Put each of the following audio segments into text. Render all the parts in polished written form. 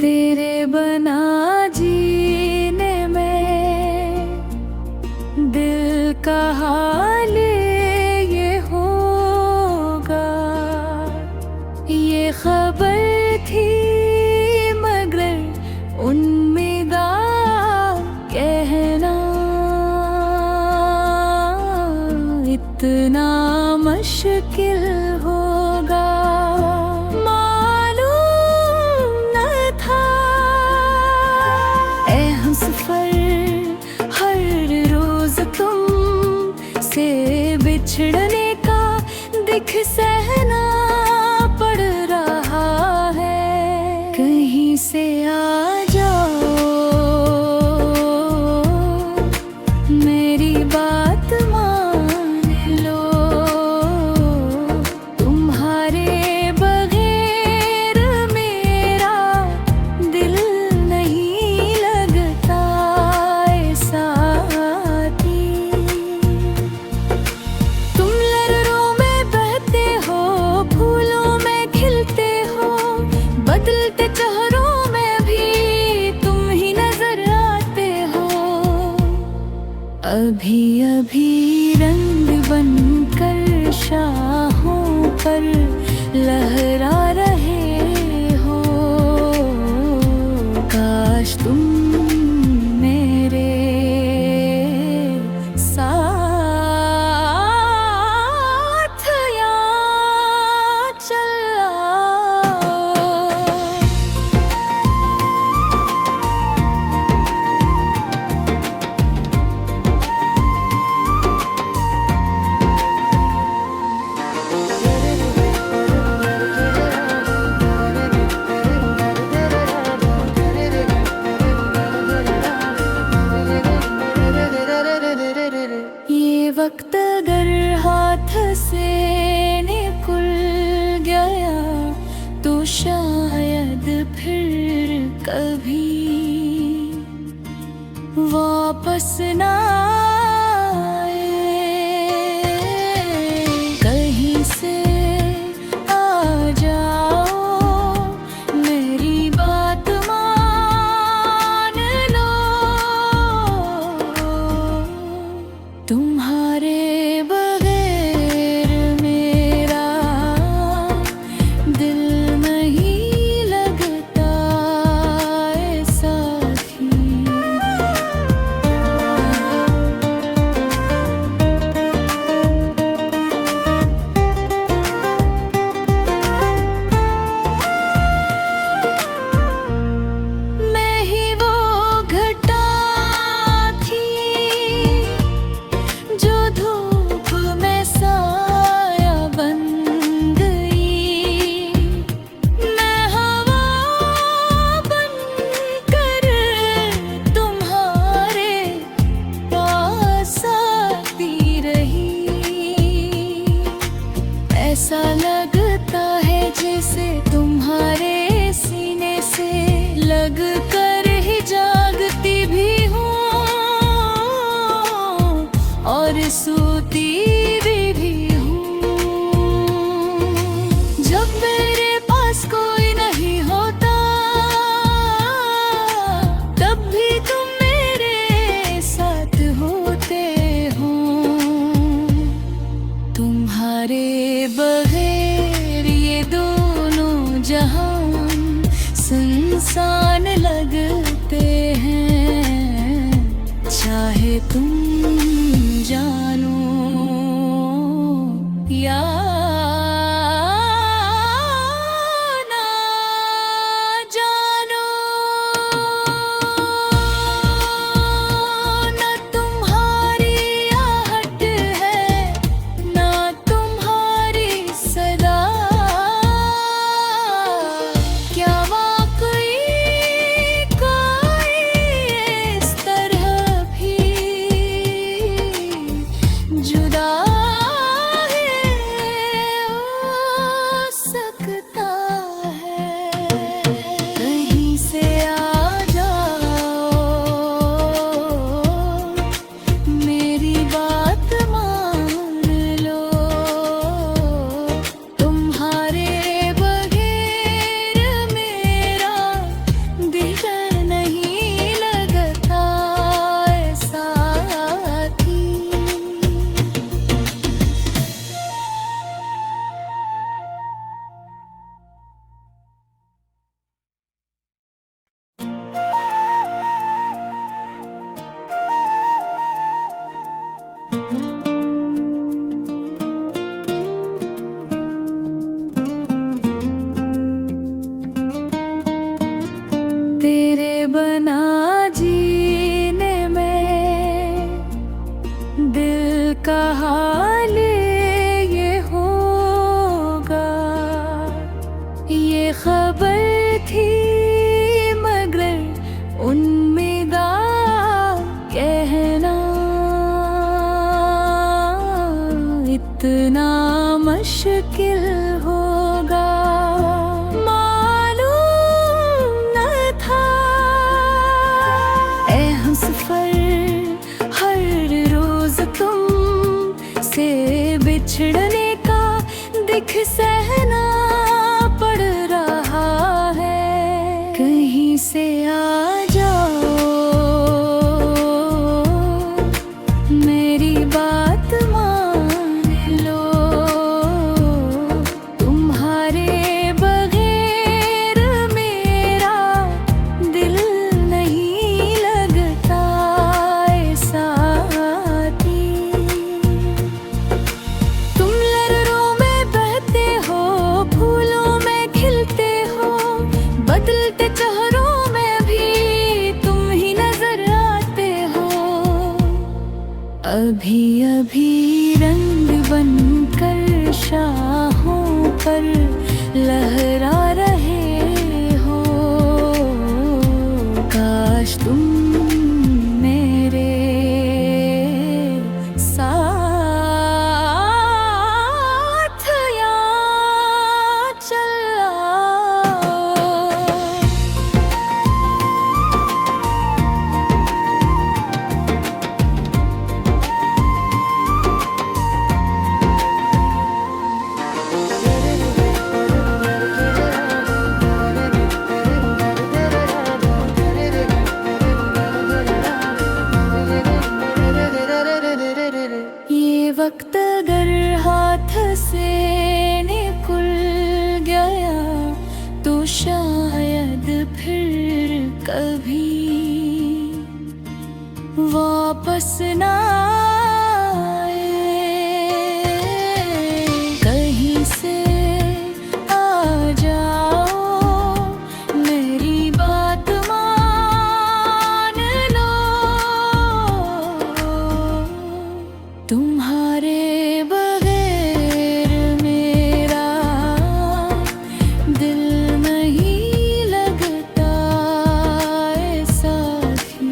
तेरे बना जीने में दिल का हाल ये होगा, ये खबर थी मगर उम्मीदा कहना इतना मुश्किल होगा। मालूम न था ऐ हमसफर हर रोज तुम से बिछड़ने का दिख सहना पड़ रहा है। कहीं से आ जाओ, मेरी बात मान लो, तुम्हारे बगैर मेरा दिल नहीं लगता ऐ साथी। तुम लहरों में बहते हो, फूलों में खिलते हो, बदलते चेहरों में भी तुम ही नजर आते हो। अभी अभी रंग बनकर शाहों पर लहरा रहे हो। काश तुम मेरे साथ यहाँ चल आओ। ये वक्त अगर हाथ से निकल गया तो शायद फिर कभी वापस ना आए। कहीं से आ जाओ, मेरी बात मान लो, तुम्हारे बगैर मेरा दिल नहीं लगता ऐ साथी। मैं ही वो घटा थी जो धूप में साया बन गई। मैं हवा बनकर तुम्हारे पास आती रही। ऐसा लगता है जैसे तुम्हारे सीने से लग कर ही जागती भी हूँ और सोती भी हूँ। जब मेरे पास कोई नहीं होता तब भी तुम मेरे साथ होते हो। तुम्हारे बगैर ये दोनों जहान सुनसान लगते हैं, चाहे तुम जानो या ना जानो। न तुम्हारी आहट है, ना तुम्हारी सदा, क्या वाकई कोई इस तरह भी बना जीने में, दिल का हाल ये होगा। ये खबर थी मगर उम्मीदा कहना इतना मुश्किल होगा। मालूम न था ऐ हमसफर हर रोज तुम से बिछड़ने का दिख सहना पड़ रहा है। कहीं से आ जाओ, मेरी बात मान लो। तुम्हारे बगैर मेरा दिल नहीं लगता ऐ साथी। तुम लहरों में बहते हो, फूलों में खिलते हो, बदलते चेहरों में भी तुम ही नजर आते हो। अभी अभी रंग बनकर शाहों पर लहरा रहे हो। काश तुम मेरे साथ यहाँ चल आओ। ये वक्त अगर हाथ से निकल गया तो शायद फिर कभी वापस ना आए। कहीं से आ जाओ, मेरी बात मान लो। तुम्हारे बगैर मेरा दिल नहीं लगता ऐ साथी।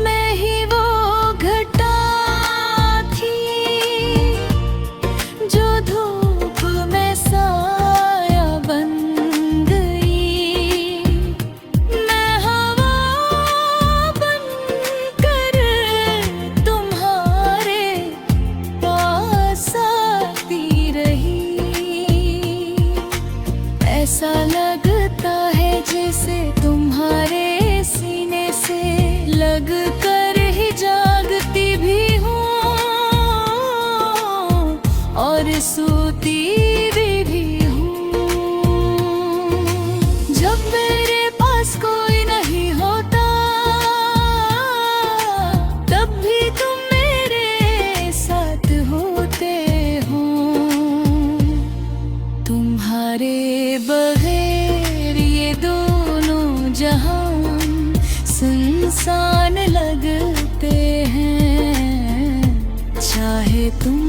मैं ही वो घटा थी जो धूप में साया बन गई। मैं हवा बनकर तुम्हारे पास आती रही। ऐसा लगता है जैसे तुम्हारे सीने से लग कर ही जागती भी हूँ और सोती भी हूँ। जब मेरे पास कोई नहीं होता तब भी तुम मेरे साथ होते हो। तुम्हारे बगैर ये दोनों जहान सुनसान लगते हैं। चाहे तुम